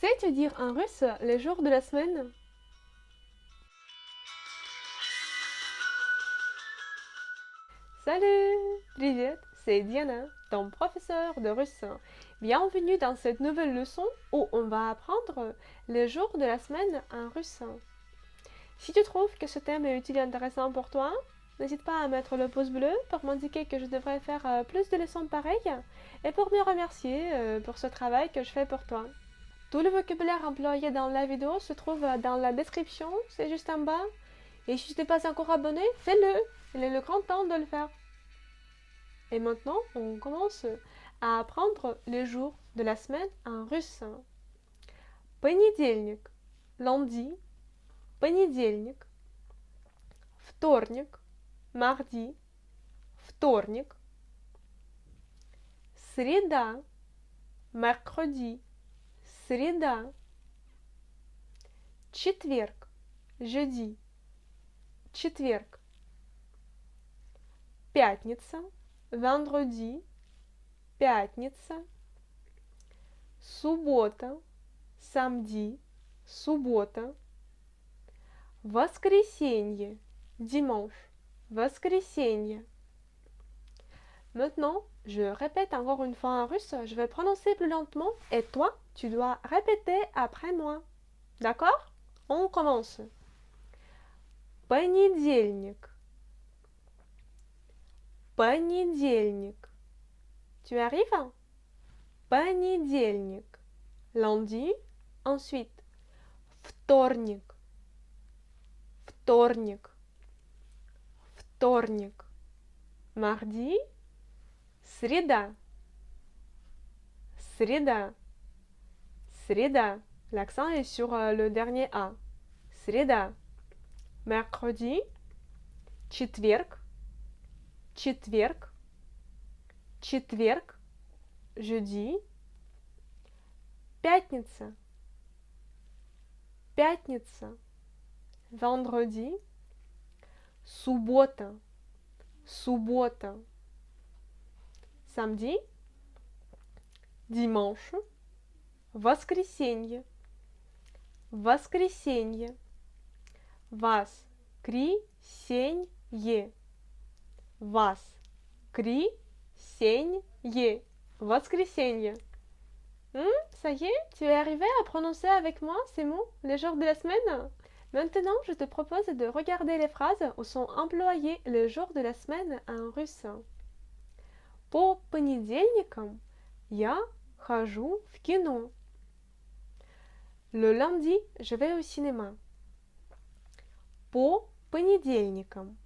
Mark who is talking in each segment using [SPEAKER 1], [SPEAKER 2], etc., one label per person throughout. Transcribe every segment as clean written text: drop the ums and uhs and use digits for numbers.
[SPEAKER 1] Sais-tu dire en russe les jours de la semaine? Salut! Привет, c'est Diana, ton professeur de russe. Bienvenue dans cette nouvelle leçon où on va apprendre les jours de la semaine en russe. Si tu trouves que ce thème est utile et intéressant pour toi, n'hésite pas à mettre le pouce bleu pour m'indiquer que je devrais faire plus de leçons pareilles et pour me remercier pour ce travail que je fais pour toi. Tout le vocabulaire employé dans la vidéo se trouve dans la description, c'est juste en bas. Et si tu n'es pas encore abonné, fais-le. Il est le grand temps de le faire. Et maintenant, on commence à apprendre les jours de la semaine en russe. Понедельник, lundi, понедельник, вторник, mardi, вторник, среда, mercredi, среда, четверг, jeudi, четверг, пятница, vendredi, пятница, суббота, samedi, суббота, воскресенье, dimanche, воскресенье. Maintenant, je répète encore une fois en russe, je vais prononcer plus lentement et toi, tu dois répéter après moi. D'accord? On commence. Понедельник. Понедельник. Tu arrives? Понедельник. Lundi. Ensuite. Вторник. Вторник. Вторник. Mardi. Среда. Среда. Среда. L'accent est sur le dernier A. Среда. Mercredi. Четверг. Четверг. Четверг. Jeudi. Пятница. Пятница. Vendredi. Суббота. Суббота. Samedi. Dimanche. Воскресенье. Воскресенье. Воскресенье. Воскресенье. Воскресенье. Ça y est, tu es arrivé à prononcer avec moi ces mots, les jours de la semaine? Maintenant, je te propose de regarder les phrases où sont employés les jours de la semaine en russe. По понедельникам я хожу в кино. Le lundi, je vais au cinéma. По понедельникам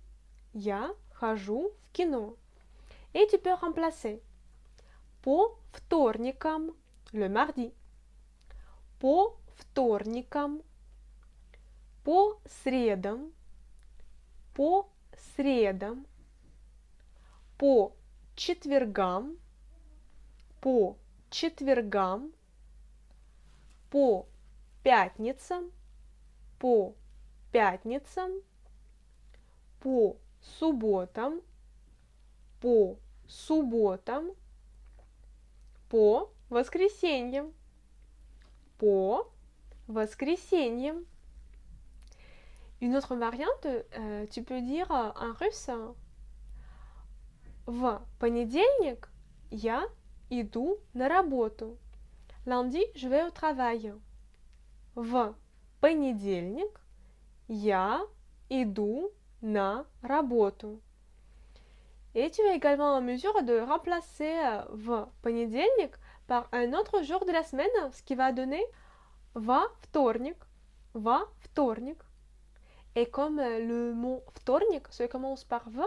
[SPEAKER 1] я хожу в кино. Et tu peux remplacer. По вторникам, le mardi. По вторникам. По средам. По средам. По четвергам. По четвергам. По пятницам. По пятницам. По субботам. По субботам. По воскресеньям. По воскресеньям. Une autre variante, tu peux dire en russe В понедельник я иду на работу. Lundi, je vais au travail. В понедельник я иду на работу. Et tu es également en mesure de remplacer в понедельник par un autre jour de la semaine, ce qui va donner во вторник. Во вторник. Et comme le mot вторник se commence par v,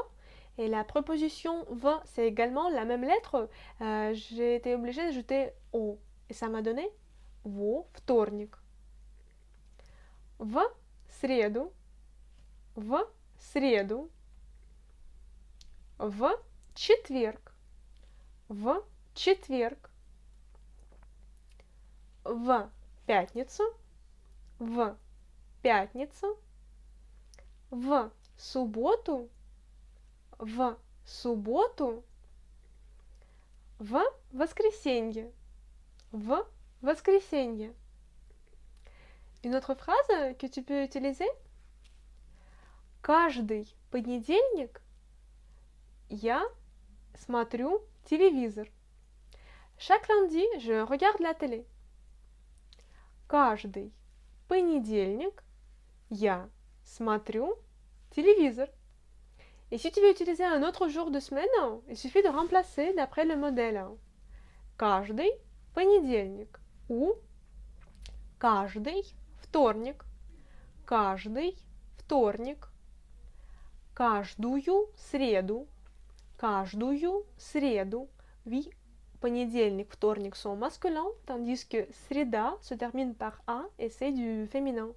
[SPEAKER 1] et la préposition v, c'est également la même lettre, j'ai été obligée d'ajouter o. Et ça m'a donné во вторник. В среду. В среду. В четверг. В четверг. В пятницу. В пятницу. В субботу. В субботу. В воскресенье. В воскресенье. Une autre phrase que tu peux utiliser? Каждый понедельник я смотрю телевизор. Chaque lundi, je regarde la télé. Каждый понедельник я смотрю телевизор. Et si tu veux utiliser un autre jour de semaine, il suffit de remplacer d'après le modèle. Каждый понедельник ou каждый вторник. Каждый вторник. Каждую среду. Каждую среду. Oui, понедельник, вторник sont masculins, tandis que среда se termine par A et c'est du féminin.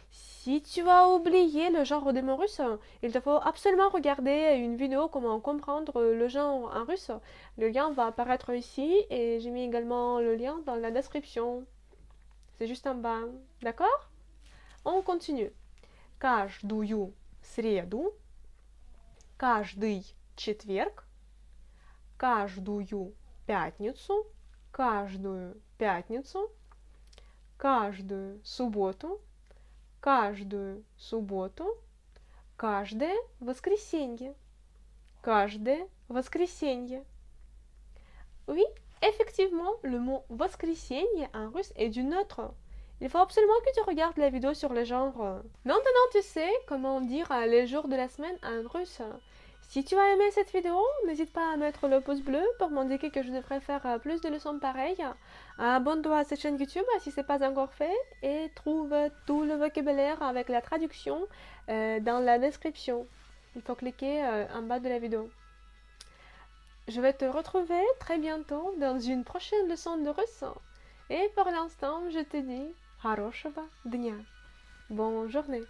[SPEAKER 1] Si tu as oublié le genre de mot russe, il te faut absolument regarder une vidéo comment comprendre le genre en russe. Le lien va apparaître ici et j'ai mis également le lien dans la description. C'est juste en bas. D'accord? On continue. Каждую среду. Каждый четверг. Каждую пятницу. Каждую пятницу. Каждую субботу. Каждую субботу, каждое воскресенье. Каждое воскресенье. Oui, effectivement, le mot воскресенье en russe est du neutre. Il faut absolument que tu regardes la vidéo sur le genre. Maintenant, tu sais comment dire les jours de la semaine en russe. Si tu as aimé cette vidéo, n'hésite pas à mettre le pouce bleu pour m'indiquer que je devrais faire plus de leçons pareilles. Abonne-toi à cette chaîne YouTube si ce n'est pas encore fait et trouve tout le vocabulaire avec la traduction dans la description. Il faut cliquer en bas de la vidéo. Je vais te retrouver très bientôt dans une prochaine leçon de russe. Et pour l'instant, je te dis хорошего дня. Bonne journée.